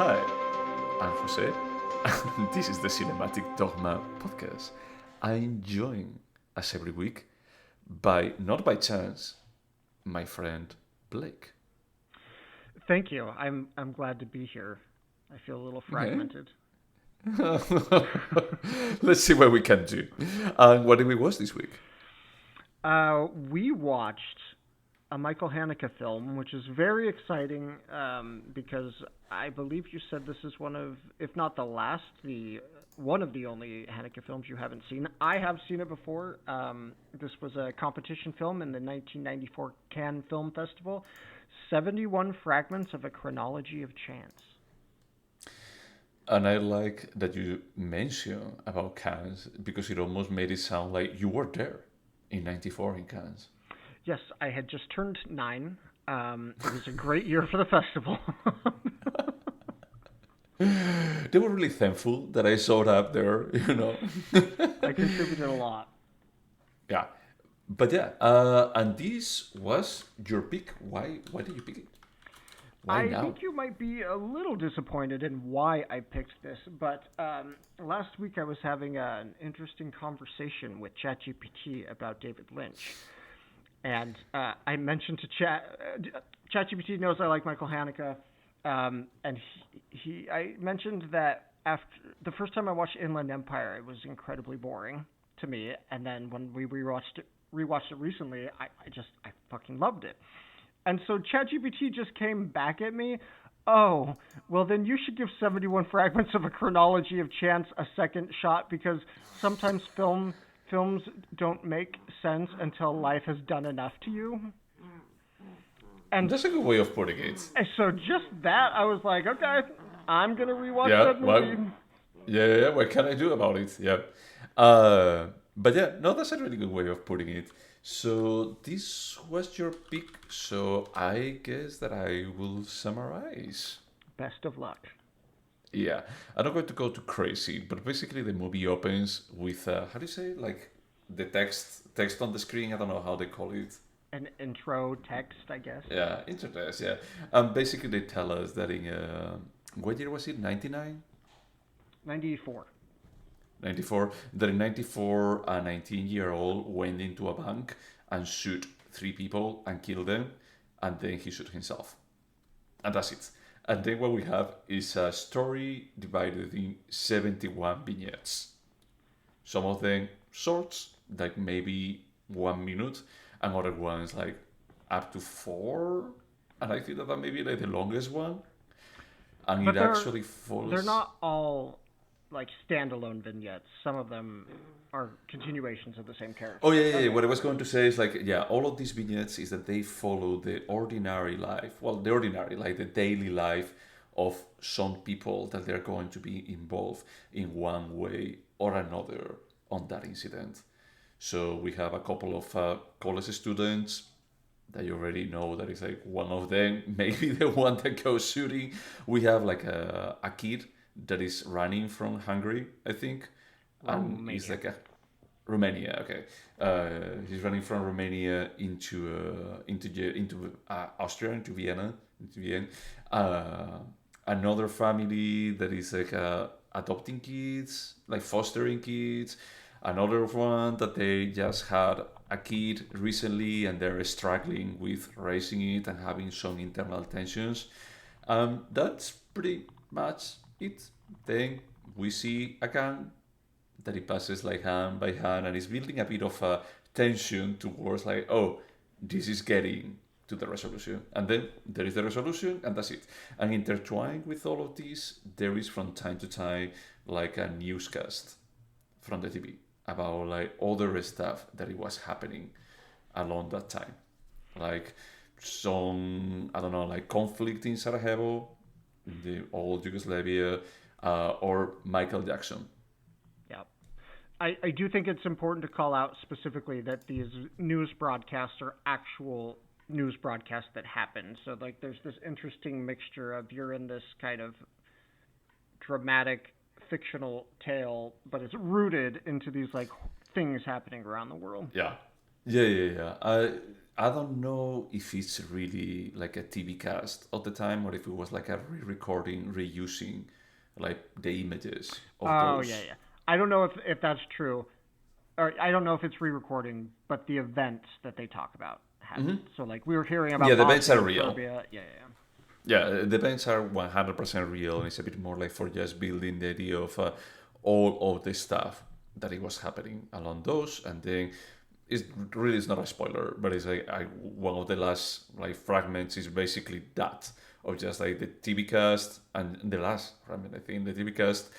Hi, I'm Jose, and this is the Cinematic Dogma podcast. I'm joined, as every week, not by chance, my friend Blake. Thank you. I'm glad to be here. I feel a little Okay. fragmented. Let's see what we can do. And what did we watch this week? We watched a Michael Haneke film, which is very exciting because I believe you said this is one of, if not the last, the one of the only Haneke films you haven't seen. I have seen it before. This was a competition film in the 1994 Cannes Film Festival. 71 Fragments of a Chronology of Chance. And I like that you mentioned about Cannes because it almost made it sound like you were there in '94 in Cannes. Yes, I had just turned 9. It was a great year for the festival. They were really thankful that I showed up there. I contributed a lot. Yeah. But yeah, and this was your pick. Why did you pick it? Why I now? think you might be a little disappointed in why I picked this, but last week I was having an interesting conversation with ChatGPT about David Lynch. And I mentioned to ChatGPT knows I like Michael Haneke, and I mentioned that after the first time I watched Inland Empire, it was incredibly boring to me, and then when we rewatched it recently, I fucking loved it. And so ChatGPT just came back at me. Oh, well then you should give 71 Fragments of a Chronology of Chance a second shot because sometimes films don't make sense until life has done enough to you. And That's a good way of putting it. so just that, I was like, okay, I'm gonna rewatch Yeah. that movie. Yeah. What can I do about it? Yeah. But yeah, no, that's a really good way of putting it. So this was your pick. So I guess that I will summarize. Best of luck. Yeah, I'm not going to go too crazy, but basically the movie opens with how do you say like the text on the screen? I don't know how they call it. An intro text, I guess. Yeah, internet. Yeah, basically they tell us that in what year was it? 99, 94. 94. That in 94 a 19-year-old went into a bank and shoot three people and killed them, and then he shot himself, and that's it. And then what we have is a story divided in 71 vignettes. Some of them shorts, like maybe 1 minute, and other ones like up to four. And I think that may be like the longest one. And But it actually they're follows. not all like standalone vignettes. Some of them are continuations of the same character. Oh yeah. What I was going to say is like yeah, all of these vignettes is that they follow the ordinary life. Well, the ordinary, like the daily life of some people that they're going to be involved in one way or another on that incident. So we have a couple of college students that you already know that is like one of them, maybe the one that goes shooting. We have like a kid that is running from Hungary, I think, and he's Romania. like a Romania. Okay, he's running from Romania into Austria, into Vienna, into Vienna. Uh, Another family that is like adopting kids, like fostering kids. Another one that they just had a kid recently and they're struggling with raising it and having some internal tensions. That's pretty much it. Then we see a gun that it passes like hand by hand and is building a bit of a tension towards like, oh, this is getting to the resolution. And then there is the resolution and that's it. And intertwined with all of this, there is from time to time like a newscast from the TV about like other stuff that it was happening along that time. Like some, I don't know, like conflict in Sarajevo, in the old Yugoslavia, or Michael Jackson. Yeah. I do think it's important to call out specifically that these news broadcasts are actual news broadcasts that happen. So like there's this interesting mixture of you're in this kind of dramatic fictional tale, but it's rooted into these like things happening around the world. Yeah. Yeah, yeah, yeah. I don't know if it's really like a TV cast of the time or if it was like a re-recording, reusing like the images of Oh yeah, those. yeah. I don't know if that's true, or I don't know if it's re-recording, but the events that they talk about happened. So like we were hearing Yeah, about the bands Bosnia are and real. Serbia. Yeah, yeah, Yeah, the bands are 100% real, and it's a bit more like for just building the idea of all of the stuff that it was happening along those, and then it's really is not a spoiler, but it's like one of the last like fragments is basically that of just like the TV cast and the last fragment I think the TV cast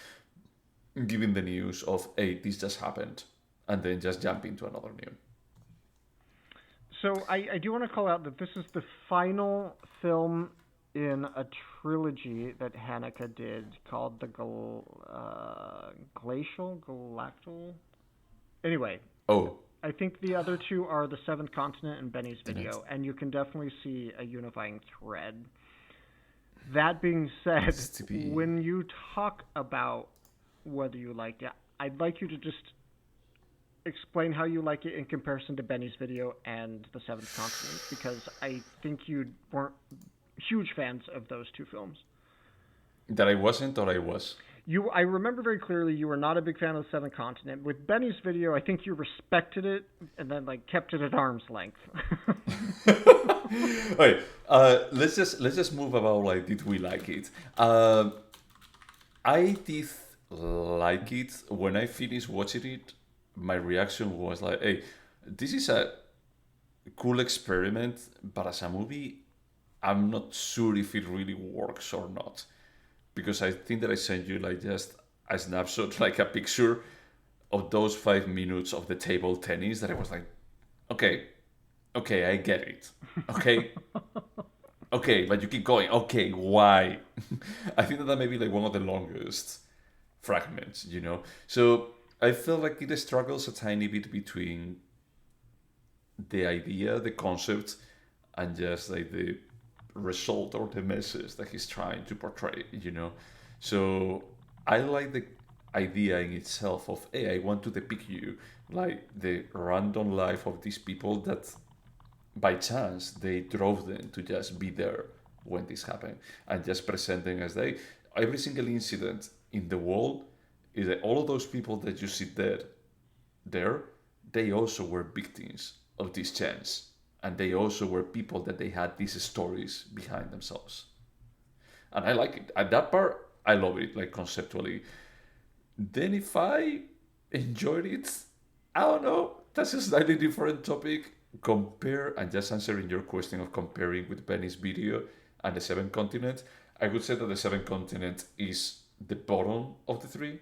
giving the news of hey this just happened, and then just jump into another new. So I do want to call out that this is the final film in a trilogy that Haneke did called the Glacial Galactal. Anyway, Oh, I think the other two are the Seventh Continent and Benny's the next Video, and you can definitely see a unifying thread. That being said, needs to be when you talk about whether you liked it, I'd like you to just explain how you like it in comparison to Benny's Video and The Seventh Continent, because I think you weren't huge fans of those two films. that I wasn't or I was. I remember very clearly you were not a big fan of The Seventh Continent. With Benny's Video, I think you respected it and then like kept it at arm's length. Wait, let's just move about like did we like it? I did like it when I finished watching it. My reaction was like, "Hey, this is a cool experiment, but as a movie, I'm not sure if it really works or not." Because I think that I sent you like just a snapshot, like a picture of those 5 minutes of the table tennis that I was like, okay, okay, I get it. Okay, okay, but you keep going. Okay, why? I think that that may be like one of the longest fragments, you know? So I feel like it struggles a tiny bit between the idea, the concept, and just like the result or the message that he's trying to portray, you know? So I like the idea in itself of, hey, I want to depict you like the random life of these people that by chance they drove them to just be there when this happened and just presenting as they every single incident in the world is that all of those people that you see dead there they also were victims of this chance and they also were people that they had these stories behind themselves and I like it at that part I love it like conceptually then if I enjoyed it, I don't know. That's a slightly different topic. Compare and just answering your question of comparing with Benny's Video and the Seven Continent. I would say that the Seven Continent is the bottom of the three,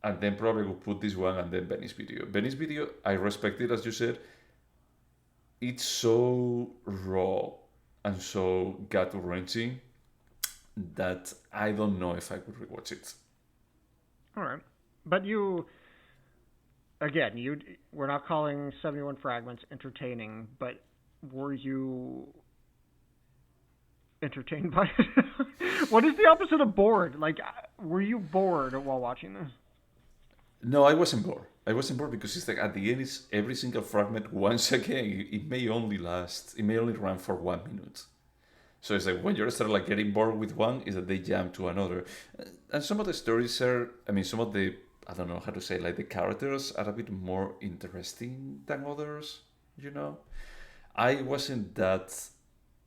and then probably would put this one and then Benny's Video. Benny's Video, I respect it as you said. It's so raw and so gut wrenching that I don't know if I could rewatch it. All right. But again, we're not calling 71 Fragments entertaining, but were you entertained by it? What is the opposite of bored? Like, were you bored while watching this? No, I wasn't bored. I wasn't bored because it's like at the end, it's every single fragment. Once again, it may only last. It may only run for 1 minute. So it's like when you start like getting bored with one, is that they jump to another, and some of the stories are. I mean, some of the I don't know how to say like the characters are a bit more interesting than others. You know, I wasn't that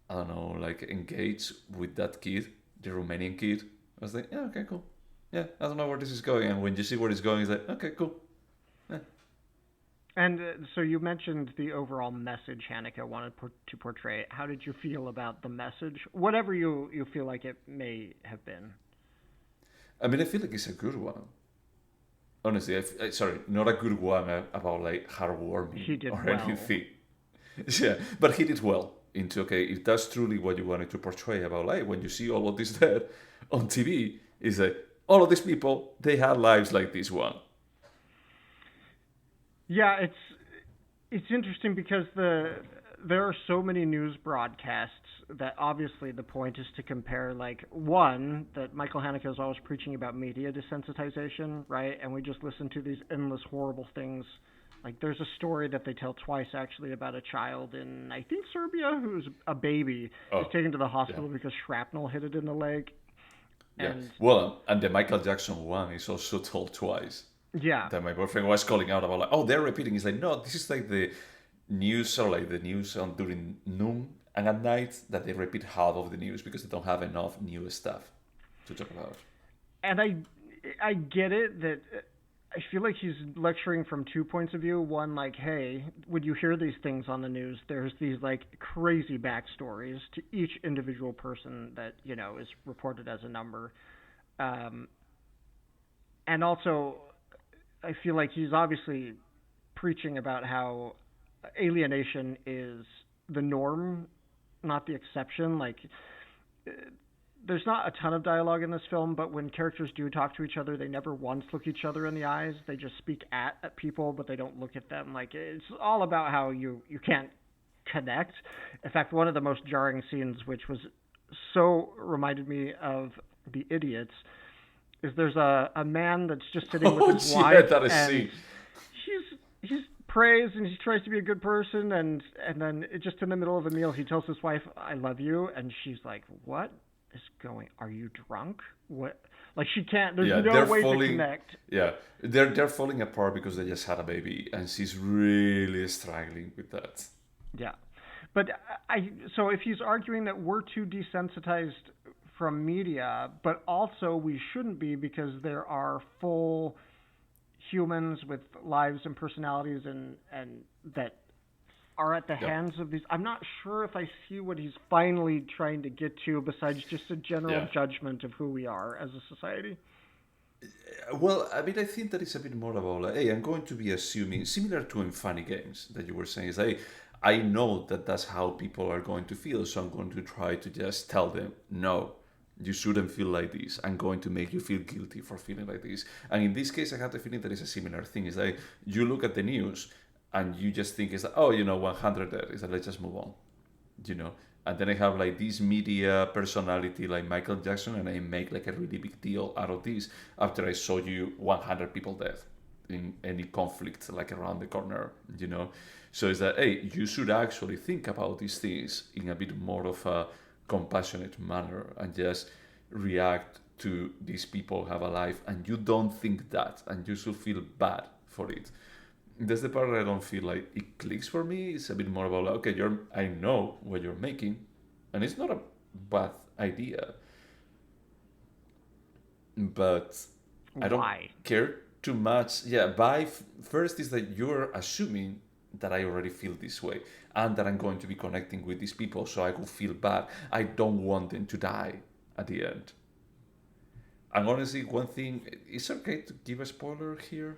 I don't know like engaged with that kid, the Romanian kid. I was like, yeah, okay, cool. Yeah, I don't know where this is going, and when you see where it's going, it's like, okay, cool. Yeah. And so you mentioned the overall message Haneke wanted to portray. How did you feel about the message? Whatever you feel like it may have been. I mean, I feel like it's a good one. Honestly, sorry, not a good one about like He heartwarming did or well. anything. Yeah, but he did well into okay. If that's truly what you wanted to portray about like when you see all of this dead on TV, is that all of these people they had lives like this one. Yeah, it's interesting because there are so many news broadcasts that obviously the point is to compare like one that Michael Haneke is always preaching about media desensitization, right? And we just listen to these endless horrible things Like there's a story that they tell twice actually about a child in I think Serbia who's a baby is Oh, taken to the yeah, hospital because shrapnel hit it in the leg. yeah. And Well, and the Michael Jackson one is also told twice. yeah, That my boyfriend was calling out about like, oh, they're repeating. He's like, no, this is like the news or like the news on during noon and at night that they repeat half of the news because they don't have enough new stuff to talk about. and I get it that I feel like he's lecturing from two points of view. One, like, hey, when you hear these things on the news, there's these like crazy backstories to each individual person that is reported as a number, um, and also I feel like he's obviously preaching about how alienation is the norm, not the exception. Like there's not a ton of dialogue in this film, but when characters do talk to each other, they never once look each other in the eyes. They just speak at people, but they don't look at them. Like it's all about how you can't connect. In fact, one of the most jarring scenes, which was so reminded me of The Idiots, is there's a man that's just sitting with Oh, his yeah, wife, that is and see. he's prays and he tries to be a good person, and then just in the middle of a meal, he tells his wife, "I love you," and she's like, "What is going? Are you drunk? What?" Like she can't. There's Yeah, no they're way to falling. connect. Yeah, they're falling apart because they just had a baby, and she's really struggling with that. Yeah, but so if he's arguing that we're too desensitized from media, but also we shouldn't be because there are full humans with lives and personalities and that are at the Yep. hands of these. I'm not sure if I see what he's finally trying to get to besides just a general Yeah. judgment of who we are as a society. Well, I mean, I think that it's a bit more about like, hey, I'm going to be assuming similar to in funny games that you were saying. Is hey, I know that that's how people are going to feel, so I'm going to try to just tell them, no, you shouldn't feel like this. I'm going to make you feel guilty for feeling like this. And in this case, I have the feeling that it's a similar thing. Is like you look at the news and you just think it's like, oh, 100 there. Is like let's just move on, you know. And then I have like this media personality like Michael Jackson, and I make like a really big deal out of this after I saw you 100 people dead in any conflict like around the corner, you know. So it's that hey, you should actually think about these things in a bit more of a compassionate manner and just react to these people have a life, and you don't think that, and you should feel bad for it. That's the part I don't feel like it clicks for me. It's a bit more about like, okay, I know what you're making, and it's not a bad idea, but I don't Why? care too much. Yeah, first is that you're assuming that I already feel this way and that I'm going to be connecting with these people, so I will feel bad. I don't want them to die at the end. And honestly, one thing, it's okay to give a spoiler here.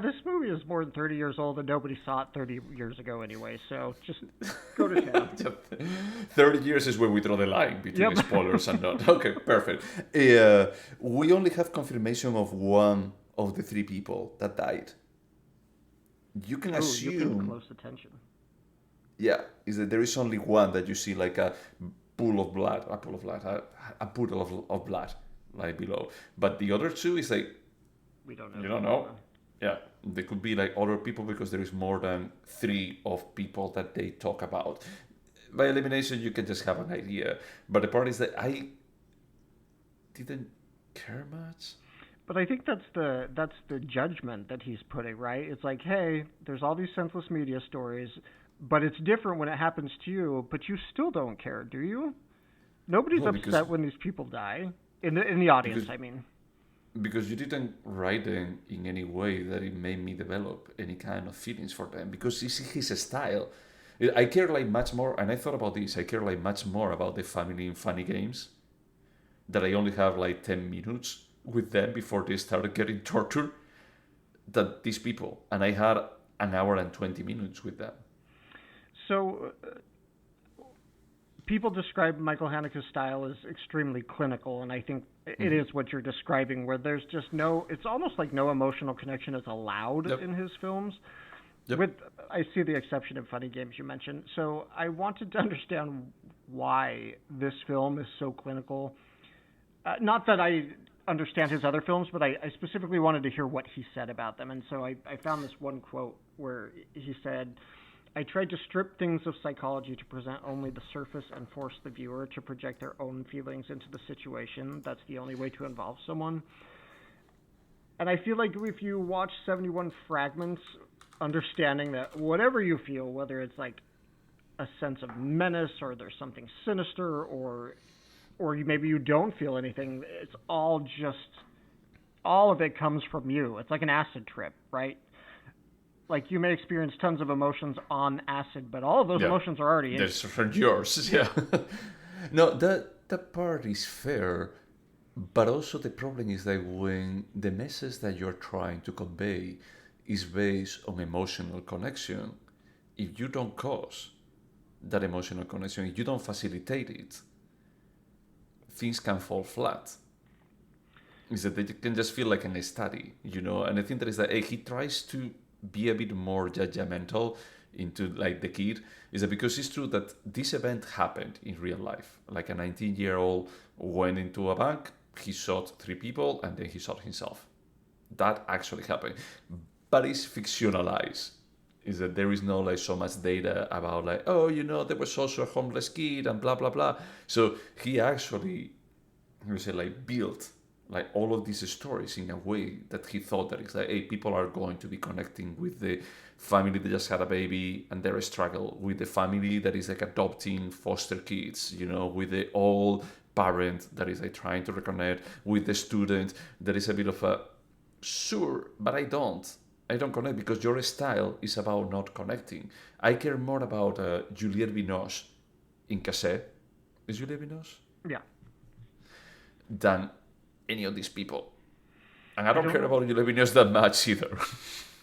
This movie is more than 30 years old, and nobody saw it 30 years ago anyway. So just go to town. 30 years is where we draw the line between Yep. spoilers and not. Okay, perfect. We only have confirmation of one of the three people that died. You can Oh, you're paying assume, close attention. yeah, is that there is only one that you see like a a puddle of blood, like below. But the other two is like, We don't know. you don't know. Yeah, there could be like other people because there is more than three of people that they talk about. By elimination, you can just have an idea. But the part is that I didn't care much. But I think that's the judgment that he's putting, right? It's like, hey, there's all these senseless media stories, but it's different when it happens to you. But you still don't care, do you? Nobody's Well, upset when these people die in the audience. because I mean, because you didn't write them in any way that it made me develop any kind of feelings for them. Because it's his style. I care like much more, and I thought about this. I care like much more about the family in funny games that I only have like 10 minutes with them before they started getting tortured than these people. And I had an hour and 20 minutes with them. so people describe Michael Haneke's style as extremely clinical, and I think it is what you're describing, where there's just it's almost like no emotional connection is allowed Yep. in his films. Yep. With, I see the exception of funny games you mentioned. So I wanted to understand why this film is so clinical. Not that understand his other films, but I specifically wanted to hear what he said about them. And so I found this one quote where he said, I tried to strip things of psychology to present only the surface and force the viewer to project their own feelings into the situation. That's the only way to involve someone. And I feel like if you watch 71 Fragments, understanding that whatever you feel, whether it's like a sense of menace or there's something sinister or maybe you don't feel anything, it's all of it comes from you. It's like an acid trip, right? Like you may experience tons of emotions on acid, but all of those emotions are already in you. That's from yours. Yeah. No, that part is fair, but also the problem is that when the message that you're trying to convey is based on emotional connection, if you don't cause that emotional connection, if you don't facilitate it, things can fall flat. Is that they can just feel like a study, And I think that is that he tries to be a bit more judgmental into like the kid. Is that because it's true that this event happened in real life. Like a 19-year-old went into a bank, he shot 3 people, and then he shot himself. That actually happened, but it's fictionalized. Is that there is no like so much data about like, there was also a homeless kid and blah blah blah. So he actually, built like all of these stories in a way that he thought that it's like, hey, people are going to be connecting with the family that just had a baby and their struggle, with the family that is like adopting foster kids, with the old parent that is like trying to reconnect, with the student that is a bit of a sure, but I don't connect because your style is about not connecting. I care more about Juliette Binoche in Cassette. Is Juliette Binoche? Yeah. Than any of these people. And I don't care about Juliette Binoche that much either.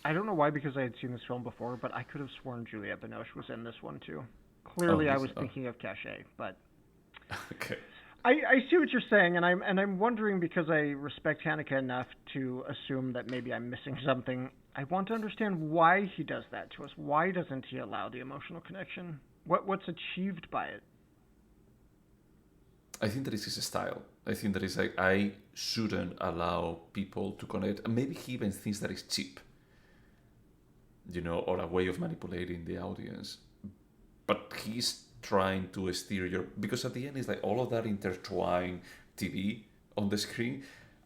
I don't know why, because I had seen this film before, but I could have sworn Juliette Binoche was in this one too. Clearly I was thinking of Cachet, but... Okay. I see what you're saying, and I'm wondering, because I respect Haneke enough to assume that maybe I'm missing something. I want to understand why he does that to us. Why doesn't he allow the emotional connection? What's achieved by it? I think that is his style. I think that is like, I shouldn't allow people to connect. And maybe he even thinks that is cheap, or a way of manipulating the audience. But he's trying to steer your, because at the end it's like all of that intertwined TV on the screen.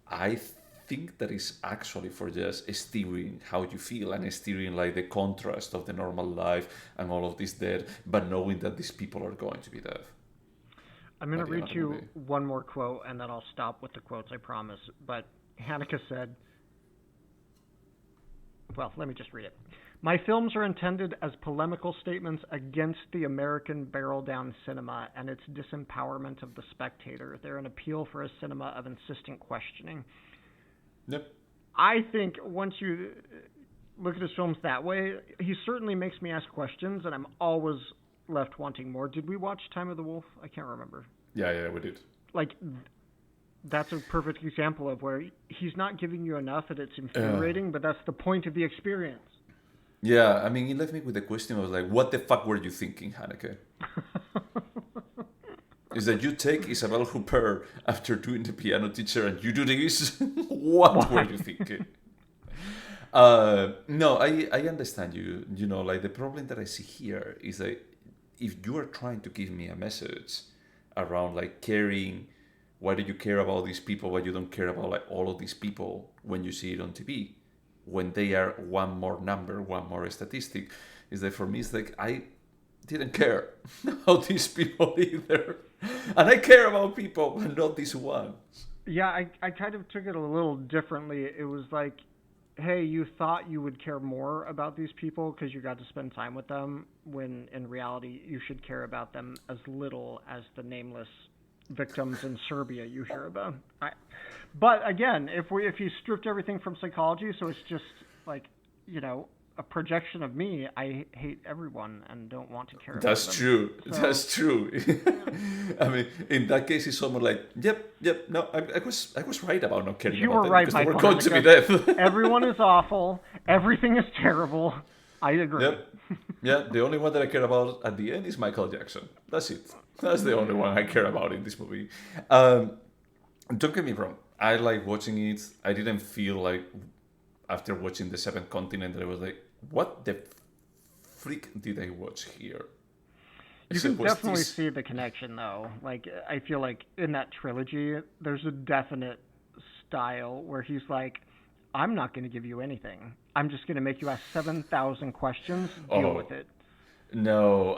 I think that is actually for just steering how you feel and steering like the contrast of the normal life and all of this dead, but knowing that these people are going to be dead. I'm going to read you one more quote and then I'll stop with the quotes, I promise. But Haneke said, well, let me just read it. My films are intended as polemical statements against the American barrel-down cinema and its disempowerment of the spectator. They're an appeal for a cinema of insistent questioning. Yep. I think once you look at his films that way, he certainly makes me ask questions, and I'm always left wanting more. Did we watch Time of the Wolf? I can't remember. Yeah, we did. Like, that's a perfect example of where he's not giving you enough and it's infuriating, but that's the point of the experience. Yeah, I mean, it left me with the question of like, what the fuck were you thinking, Haneke? Is that you take Isabelle Huppert after doing The Piano Teacher and you do this? What were you thinking? No, I understand you. Like the problem that I see here is that if you are trying to give me a message around like caring, why do you care about these people? Why you don't care about like all of these people when you see it on TV? When they are one more number, one more statistic, is that for me it's like I didn't care about these people either. And I care about people, but not these ones. Yeah, I kind of took it a little differently. It was like, hey, you thought you would care more about these people because you got to spend time with them, when in reality you should care about them as little as the nameless victims in Serbia you hear about. But again, if you stripped everything from psychology, so it's just like, a projection of me, I hate everyone and don't want to care about them. That's true. I mean, in that case, it's almost like, yep, no, I was right about not caring about them. You were right, Michael. They were going to be dead. Everyone is awful. Everything is terrible. I agree. Yep. Yeah, the only one that I care about at the end is Michael Jackson. That's it. That's the only one I care about in this movie. Don't get me wrong. I like watching it. I didn't feel like after watching the Seventh Continent that I was like, what the freak did I watch here? You So can was definitely this? see the connection, though. Like, I feel like in that trilogy, there's a definite style where he's like, I'm not going to give you anything. I'm just going to make you ask 7,000 questions. Deal with Oh it. no,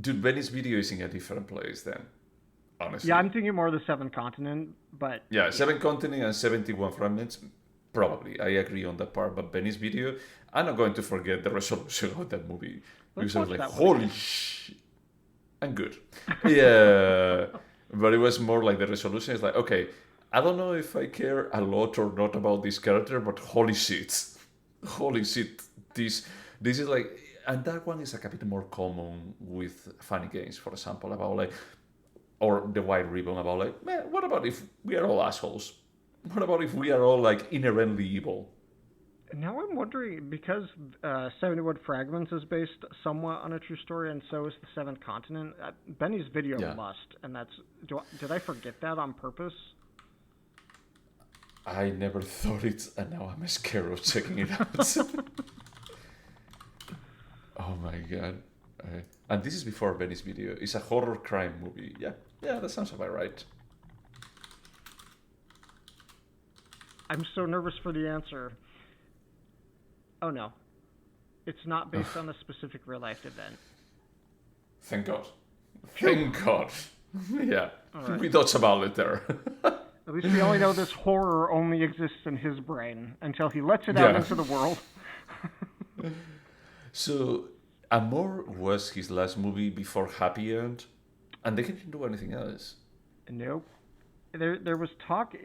dude, Venice Video is in a different place then. Yeah, Honestly, I'm thinking more of the Seventh Continent, but yeah, yeah. Seven Continent and 71 Fragments. Probably, I agree on that part. But Venice Video, I'm not going to forget the resolution of that movie Let's because I was watch like, that one holy again. shit, I'm good. Yeah, but it was more like the resolution is like, okay, I don't know if I care a lot or not about this character, but holy shit, this is like, and that one is like a bit more common with funny games, for example, about like, or the White Ribbon about like, man, what about if we are all assholes? What about if we are all like inherently evil? Now I'm wondering, because 71 Fragments is based somewhat on a true story, and so is the Seventh Continent. Benny's Video Yeah, must, and that's. Did I forget that on purpose? I never thought it, and now I'm scared of checking it out. Oh my god. And this is before Venice Video. It's a horror crime movie. Yeah, yeah, that sounds about right. I'm so nervous for the answer. Oh no, it's not based on a specific real life event. Thank God. Phew. Thank God. Yeah, All right. we dodged a bullet there. At least we only know this horror only exists in his brain until he lets it out Yeah. into the world. So, Amor was his last movie before Happy End, and they didn't do anything else. Nope. There was talk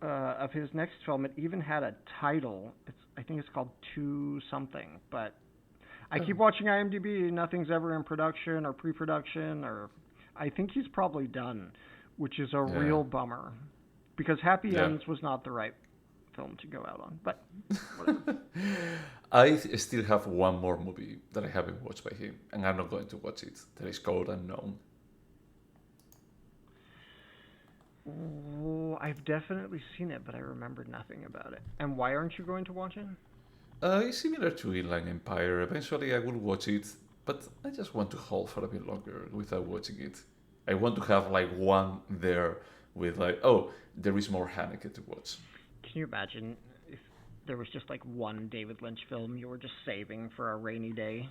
of his next film. It even had a title. I think it's called Two Something. But I Oh. keep watching IMDb. Nothing's ever in production or pre-production, or I think he's probably done, which is a Yeah. real bummer, because Happy Yeah. Ends was not the right film to go out on. But whatever. I still have one more movie that I haven't watched by him, and I'm not going to watch it. That is called Unknown. Oh, I've definitely seen it, but I remember nothing about it. And why aren't you going to watch it? It's similar to Inland Empire. Eventually, I will watch it, but I just want to hold for a bit longer without watching it. I want to have like one there with like, oh, there is more Haneke to watch. Can you imagine if there was just like one David Lynch film you were just saving for a rainy day?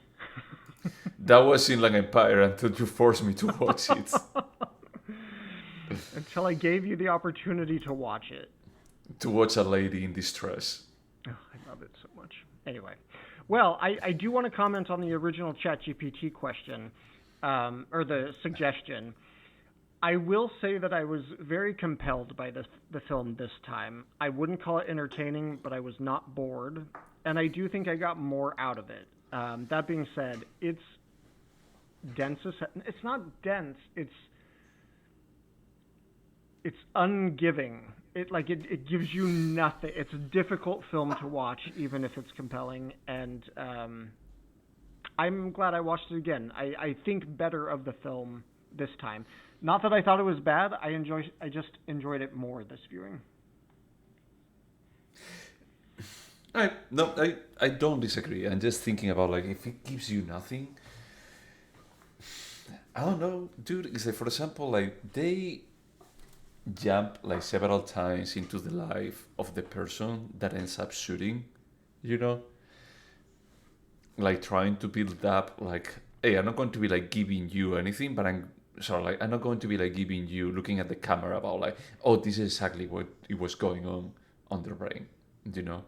That was Inland Empire until you forced me to watch it. Until I gave you the opportunity to watch it. To watch a lady in distress. Oh, I love it so much. Anyway, well, I do want to comment on the original ChatGPT question, or the suggestion. I will say that I was very compelled by the film this time. I wouldn't call it entertaining, but I was not bored, and I do think I got more out of it. That being said, it's dense. It's not dense. It's ungiving. It gives you nothing. It's a difficult film to watch, even if it's compelling. And I'm glad I watched it again. I think better of the film this time. Not that I thought it was bad. I just enjoyed it more this viewing. I don't disagree. I'm just thinking about like if it gives you nothing. I don't know, dude. Is like for example, like they jump like several times into the life of the person that ends up shooting, you know, like trying to build up like, hey, I'm not going to be like giving you anything, but I'm not going to be like giving you looking at the camera about like, oh, this is exactly what it was going on their brain, you know.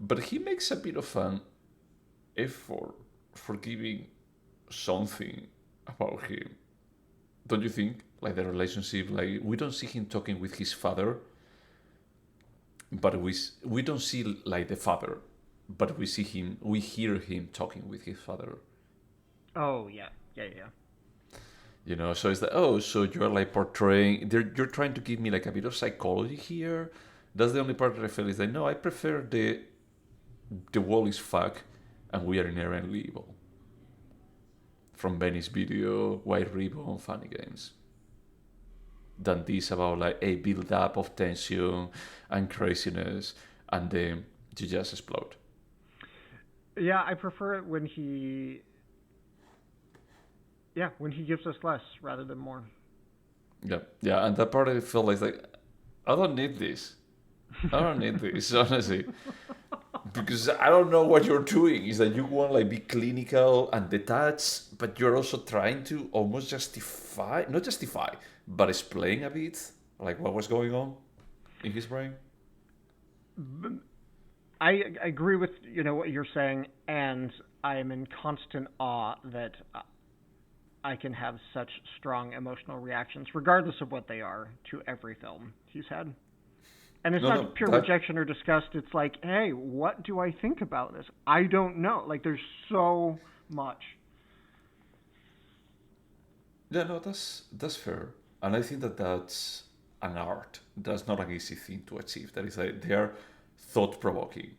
But he makes a bit of an effort for giving something about him, don't you think? Like the relationship, like we don't see him talking with his father, but we don't see like the father, but we hear him talking with his father. Oh yeah, yeah. You know, so it's like, oh, so you're like portraying, you're trying to give me like a bit of psychology here. That's the only part that I feel is like, no, I prefer the wall is fuck, and we are inherently evil. From Venice Video, White Ribbon, Funny Games. than this about like a build up of tension and craziness, and then you just explode. Yeah, I prefer it when he gives us less rather than more. Yeah, yeah, and that part I felt like I don't need this. I don't need this, honestly. Because I don't know what you're doing. Is that you want like be clinical and detached, but you're also trying to almost not justify, but explain a bit like what was going on in his brain. I agree with what you're saying, and I am in constant awe that I can have such strong emotional reactions, regardless of what they are, to every film he's had. And it's not pure rejection or disgust. It's like, hey, what do I think about this? I don't know. Like, there's so much. Yeah, no, that's fair, and I think that that's an art. That's not an easy thing to achieve. That is like they are thought provoking.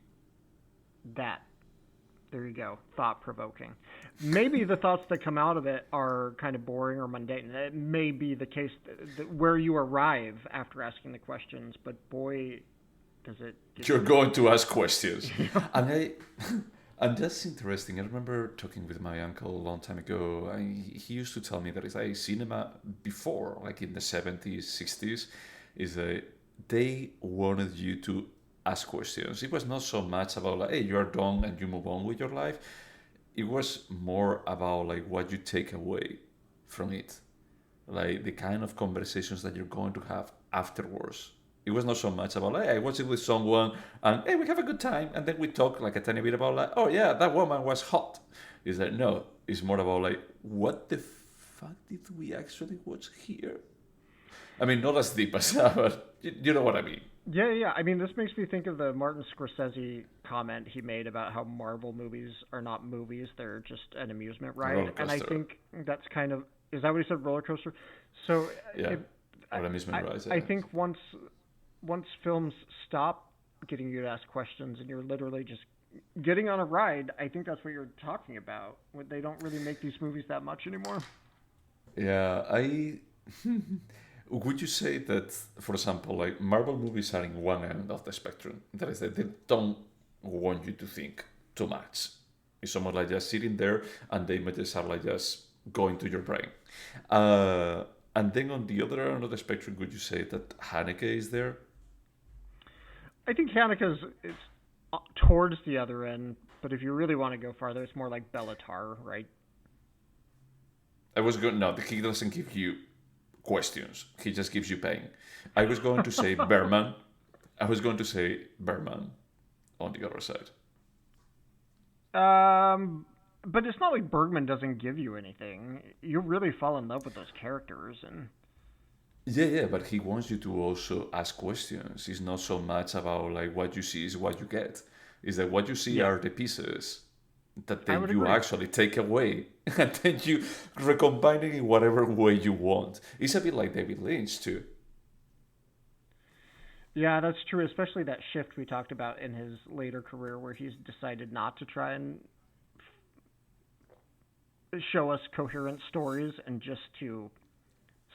There you go. Thought provoking. Maybe the thoughts that come out of it are kind of boring or mundane. It may be the case where you arrive after asking the questions, but boy, does it. You're going to ask questions, and that's interesting. I remember talking with my uncle a long time ago. He used to tell me that it's like cinema before, like in the 70s, 60s, is that they wanted you to ask questions. It was not so much about like, hey, you're done and you move on with your life. It was more about like what you take away from it, like the kind of conversations that you're going to have afterwards. It was not so much about like, hey, I watched it with someone and hey, we have a good time, and then we talk like a tiny bit about like, oh yeah, that woman was hot. Is that no? It's more about like, what the fuck did we actually watch here? I mean, not as deep as that, but you know what I mean. Yeah. I mean, this makes me think of the Martin Scorsese comment he made about how Marvel movies are not movies; they're just an amusement ride. And I think that's kind of is that what he said? Roller coaster. So yeah, amusement rides. I think once films stop getting you to ask questions and you're literally just getting on a ride, I think that's what you're talking about. They don't really make these movies that much anymore. Yeah, would you say that, for example, like Marvel movies are in one end of the spectrum? That is, that they don't want you to think too much. It's almost like just sitting there and the images are like just going to your brain. And then on the other end of the spectrum, would you say that Haneke is there? I think Haneke's is towards the other end, but if you really want to go farther, it's more like Bellatar, right? No, he doesn't give you questions. He just gives you pain. I was going to say Berman. on the other side. But it's not like Bergman doesn't give you anything. You really fall in love with those characters, and yeah, but he wants you to also ask questions. It's not so much about like what you see is what you get. It's that what you see are the pieces that then you agree. Actually take away and then you recombine it in whatever way you want. It's a bit like David Lynch too. Yeah, that's true, especially that shift we talked about in his later career where he's decided not to try and show us coherent stories and just to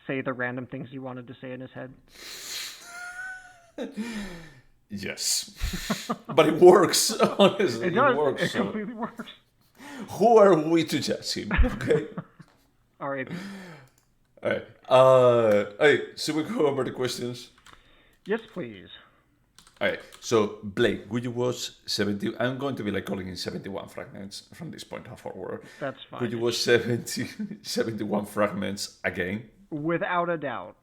say the random things he wanted to say in his head. Yes. But it works, honestly. It does. It works. It completely works. Who are we to judge him? Okay. All right. Hey, should we go over the questions? Yes, please. Alright, so Blake, would you watch 70? I'm going to be like calling in 71 fragments from this point forward. That's fine. Would you watch 71 fragments again? Without a doubt.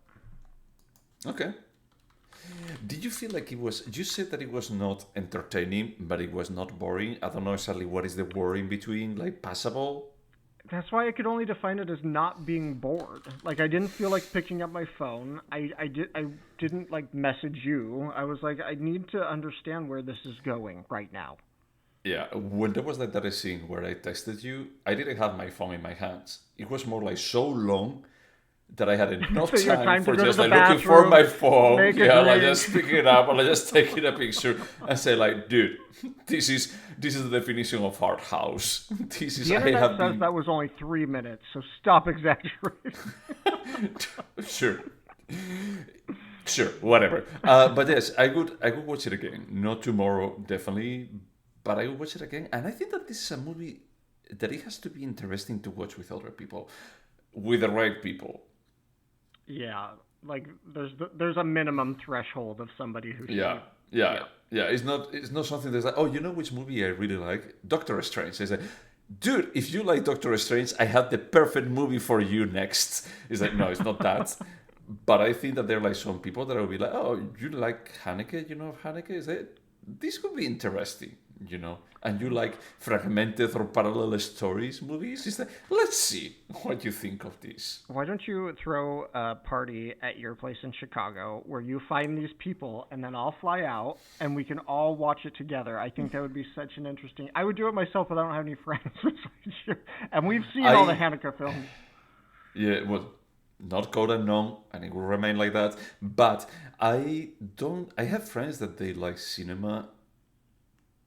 Okay. Did you feel like it was? You said that it was not entertaining, but it was not boring. I don't know exactly what is the word in between, like passable. That's why I could only define it as not being bored. Like I didn't feel like picking up my phone. I didn't like message you. I was like, I need to understand where this is going right now. Yeah, when there was that scene where I texted you, I didn't have my phone in my hands. It was more like so long that I had enough time for just like looking for my phone, like just picking it up, or like just taking a picture and say like, dude, this is the definition of art house. This is the internet says that was only 3 minutes, so stop exaggerating. Sure, Sure, whatever. But yes, I could watch it again. Not tomorrow, definitely, but I would watch it again. And I think that this is a movie that it has to be interesting to watch with other people, with the right people. Yeah, like there's a minimum threshold of somebody who should Yeah, be. yeah, Yeah. yeah. It's not something that's like, oh, you know which movie I really like? Doctor Strange. It's like, dude, if you like Doctor Strange, I have the perfect movie for you next. It's like, no, it's not that. But I think that there are like some people that will be like, oh, you like Haneke? You know Haneke? Is it? This could be interesting, And you like fragmented or parallel stories movies? It's like, let's see what you think of this. Why don't you throw a party at your place in Chicago where you find these people and then I'll fly out and we can all watch it together? I think that would be such an interesting. I would do it myself, but I don't have any friends besides you. And we've seen all the I Haneke films. Yeah, well, not code unknown, and it will remain like that. But I don't. I have friends that they like cinema.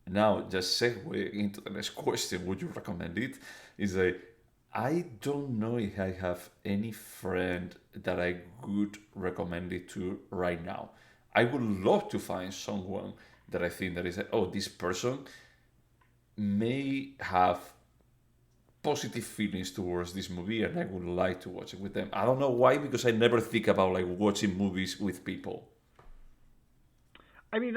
Now, just segue into the next question. Would you recommend it? Is a I don't know if I have any friend that I would recommend it to right now. I would love to find someone that I think that is oh, this person may have positive feelings towards this movie and I would like to watch it with them. I don't know why, because I never think about like watching movies with people. I mean,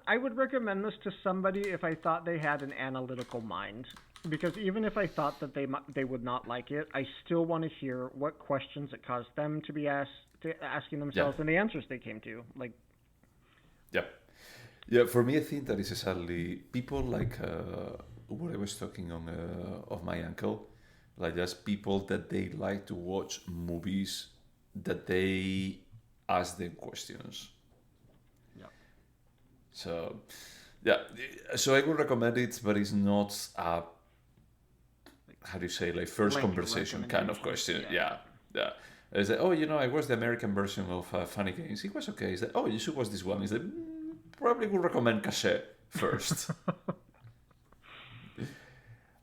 I would recommend this to somebody if I thought they had an analytical mind. Because even if I thought that they would not like it, I still want to hear what questions it caused them to be asking Yeah. themselves and the answers they came to. Like, Yeah. Yeah, for me, I think that is exactly people like what I was talking on of my uncle, like just people that they like to watch movies that they ask them questions. yeah, So, yeah, so I would recommend it, but it's not a how do you say like first blanket conversation kind of recommendation. question. Yeah. Yeah, yeah. It's like, oh, I watched the American version of Funny Games. It was okay. It's like, oh, you should watch this one. It's like, probably would recommend Cache first.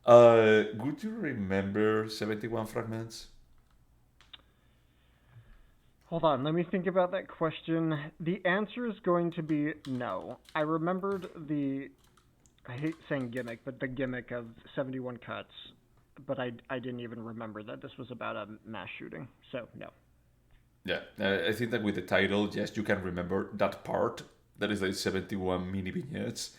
Would you remember 71 Fragments? Hold on, let me think about that question. The answer is going to be no. I remembered I hate saying gimmick, but the gimmick of 71 cuts, but I didn't even remember that this was about a mass shooting. So, no. Yeah, I think that with the title, yes, you can remember that part. That is like 71 mini vignettes.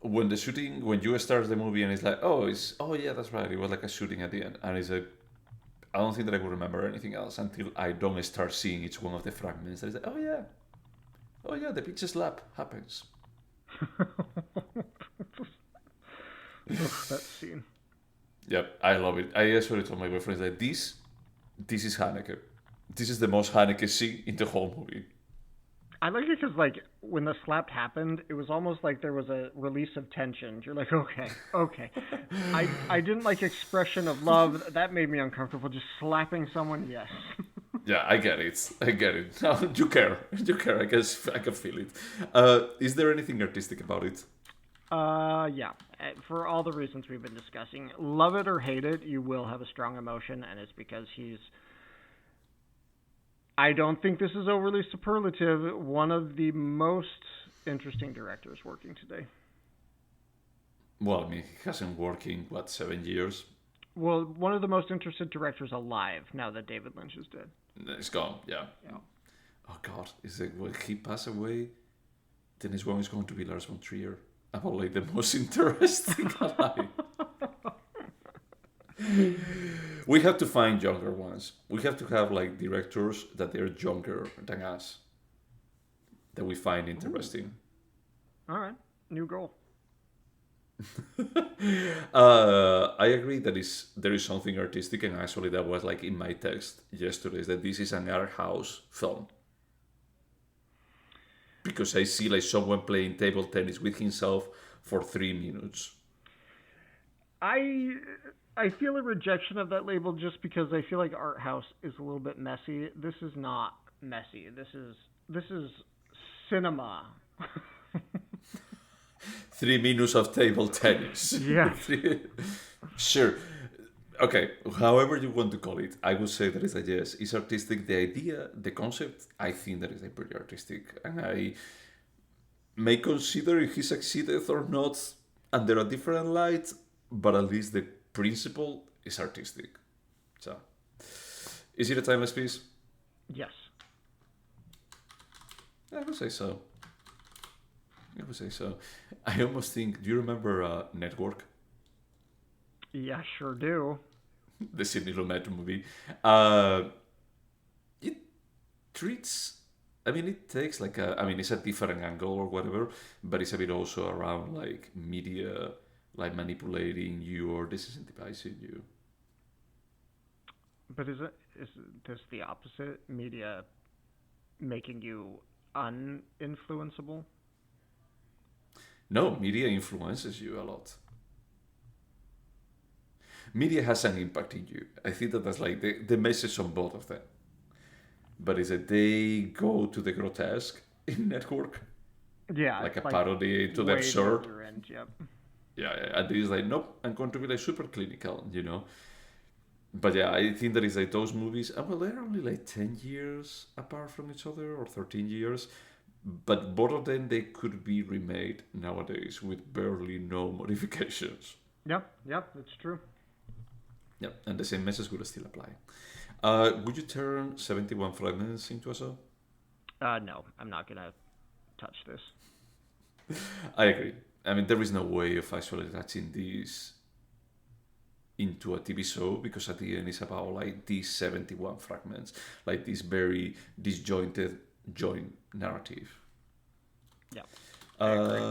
When you start the movie and it's like, oh yeah, that's right. It was like a shooting at the end, and it's like, I don't think that I will remember anything else until I don't start seeing each one of the fragments. And it's like, oh yeah, the picture slap happens. That scene. Yep, I love it. I actually told my boyfriend that this is Haneke. This is the most Haneke scene in the whole movie. I like it because, like, when the slap happened, it was almost like there was a release of tension. You're like, okay, okay. I didn't like expression of love. That made me uncomfortable. Just slapping someone, yes. Yeah, I get it. I get it. No, you care. You care. I guess I can feel it. Is there anything artistic about it? Yeah. For all the reasons we've been discussing, love it or hate it, you will have a strong emotion, and it's because he's. I don't think this is overly superlative. One of the most interesting directors working today. Well, I mean, he hasn't working, 7 years? Well, one of the most interested directors alive now that David Lynch is dead. It's gone, yeah. Yeah. Oh, God. Is it, will he pass away? The next one is going to be Lars von Trier. About, like, the most interesting alive. We have to find younger ones. We have to have, like, directors that they're younger than us. That we find interesting. All right. New goal. I agree that there is something artistic, and actually that was like in my text yesterday, that this is an art house film, because I see like someone playing table tennis with himself for 3 minutes. I feel a rejection of that label just because I feel like art house is a little bit messy. This is not messy. This is cinema. 3 minutes of table tennis. Yeah. Sure. Okay, however you want to call it, I would say that is a yes. It's artistic. The idea, the concept, I think that is a pretty artistic, and I may consider if he succeeded or not under a different light, but at least the principle is artistic. So, is it a timeless piece? Yes. I would say so. I would say so. I almost think. Do you remember Network, Yeah, sure do. the Sidney Lumet movie? Uh, it treats. I mean, it takes like a. I mean, it's a different angle or whatever, but it's a bit also around like media, like manipulating you or disincentivizing you. But is this the opposite? Media making you uninfluenceable? No, media influences you a lot. Media has an impact in you. I think that that's like the message on both of them. But is that they go to the grotesque in Network, Yeah, like a it's like parody to the way the absurd. other end. Yep. Yeah, yeah, and he's like, nope, I'm going to be like super clinical, you know. But yeah, I think that is like those movies. Well, they're only like 10 years apart from each other, or 13 years. But both of them they could be remade nowadays with barely no modifications. Yep. Yep. It's true. Yeah, and the same message would still apply. Would you turn 71 fragments into a song? No, I'm not gonna touch this. I agree. I mean, there is no way of actually attaching this into a TV show because at the end it's about like these 71 fragments, like this very disjointed joint narrative. Yeah, I agree.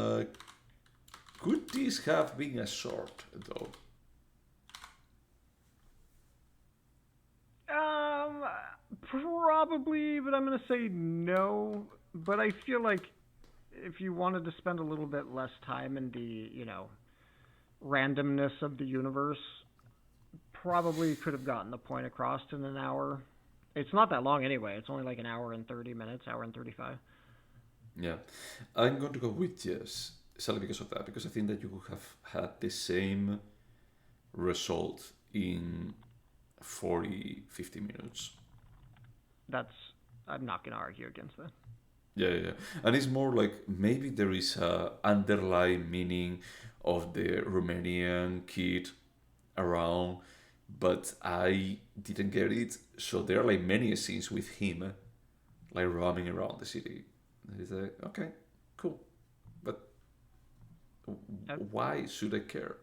Could this have been a short though? Um, Probably, but I'm gonna say no. But I feel like if you wanted to spend a little bit less time in the, randomness of the universe, probably could have gotten the point across in an hour. It's not that long anyway. It's only like an hour and 30 minutes, hour and 35. Yeah, I'm going to go with yes, solely because of that, because I think that you would have had the same result in 40, 50 minutes. That's I'm not gonna argue against that. Yeah, yeah, yeah. And it's more like maybe there is a underlying meaning of the Romanian kid around, but I didn't get it. So there are like many scenes with him, like roaming around the city. And it's like, okay, cool, but Uh, why should I care?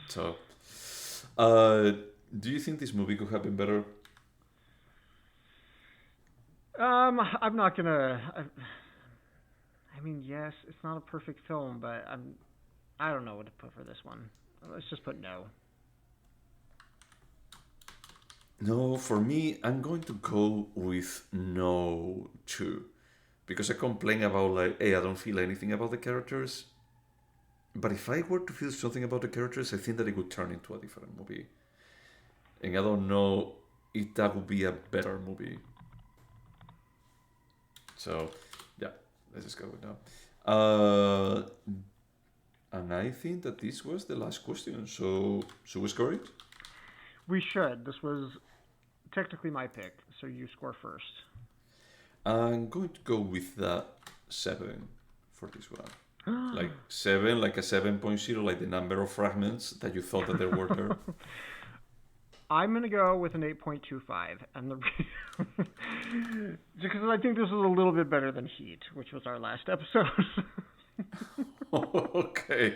So, uh, do you think this movie could have been better? I'm not gonna. I mean, yes, it's not a perfect film, but I don't know what to put for this one. Let's just put no. No, for me, I'm going to go with no too, because I complain about like, hey, I don't feel anything about the characters. But if I were to feel something about the characters, I think that it would turn into a different movie, and I don't know if that would be a better movie. So, yeah, let's just go with no. And I think that this was the last question. So, should we score it? We should. This was technically my pick, so you score first. I'm going to go with the 7 for this one. Like 7, like a 7.0, like the number of fragments that you thought that there were there. I'm gonna go with an 8.25, and the because I think this is a little bit better than Heat, which was our last episode. Okay.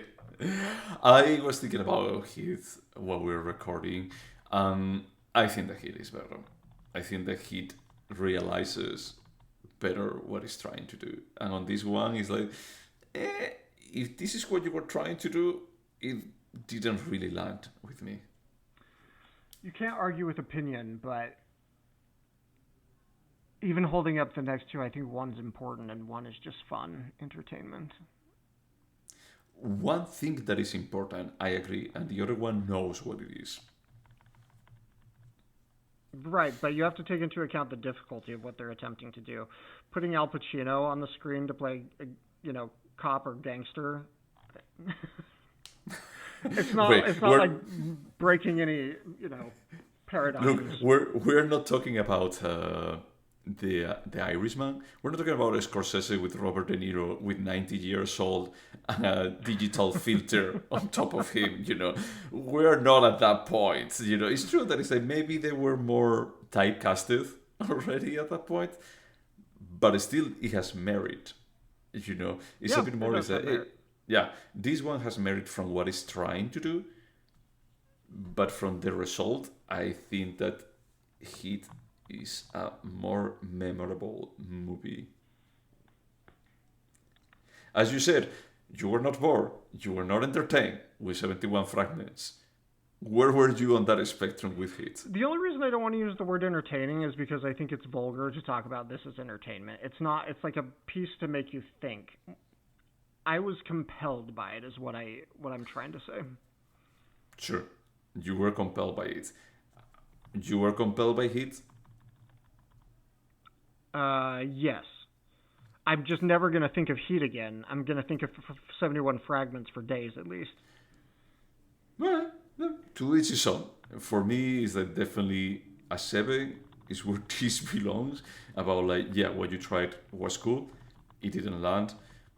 I was thinking about Heat while we were recording. I think that Heat is better. I think that Heat realizes better what it's trying to do. And on this one, it's like, if this is what you were trying to do, it didn't really land with me. You can't argue with opinion, but even holding up the next two, I think one's important and one is just fun entertainment. One thing that is important, I agree, and the other one knows what it is. Right, but you have to take into account the difficulty of what they're attempting to do. Putting Al Pacino on the screen to play, cop or gangster. Wait, It's not like breaking any look, paradigms. we're not talking about the Irishman. We're not talking about Scorsese with Robert De Niro with 90 years old and a digital filter on top of him. We're not at that point. It's true that it's like maybe they were more typecasted already at that point, but still it has merit. It's a bit more. It does have merit. Yeah, this one has merit from what it's trying to do, but from the result, I think that Heat is a more memorable movie. As you said, you were not bored, you were not entertained with 71 fragments. Where were you on that spectrum with Heat? The only reason I don't want to use the word entertaining is because I think it's vulgar to talk about this as entertainment. It's not. It's like a piece to make you think. I was compelled by it, is what I'm trying to say. Sure, you were compelled by it. You were compelled by Heat? Yes. I'm just never going to think of Heat again. I'm going to think of 71 Fragments for days at least. Well, to each his own. For me, it's like definitely a 7 is where this belongs. About what you tried was cool. It didn't land.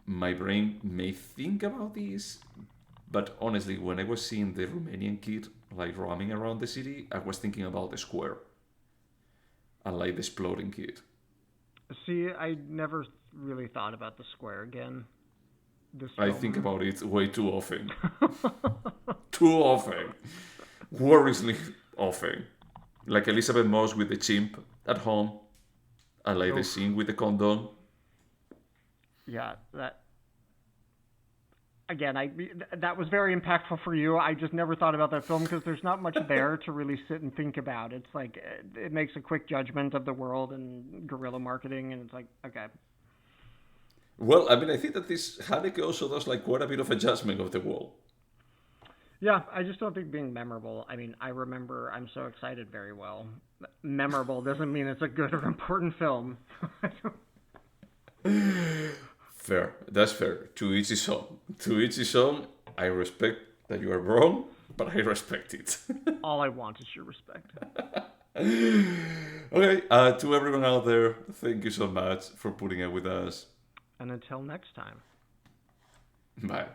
My brain may think about this, but honestly, when I was seeing the Romanian kid roaming around the city, I was thinking about the square and the exploding kid. See, I never really thought about the square again. I think about it way too often. Too often. Worrisomely often. Like Elizabeth Moss with the chimp at home. And the scene with the condom. Yeah, that... Again, that was very impactful for you. I just never thought about that film because there's not much there to really sit and think about. It's like, it makes a quick judgment of the world and guerrilla marketing, and it's like, okay. Well, I think that this Haneke also does quite a bit of adjustment of the world. Yeah, I just don't think being memorable. I remember I'm so excited very well. Memorable doesn't mean it's a good or important film. Fair. That's fair. To each his own. To each his own. I respect that you are wrong, but I respect it. All I want is your respect. Okay. To everyone out there, thank you so much for putting up with us. And until next time. Bye.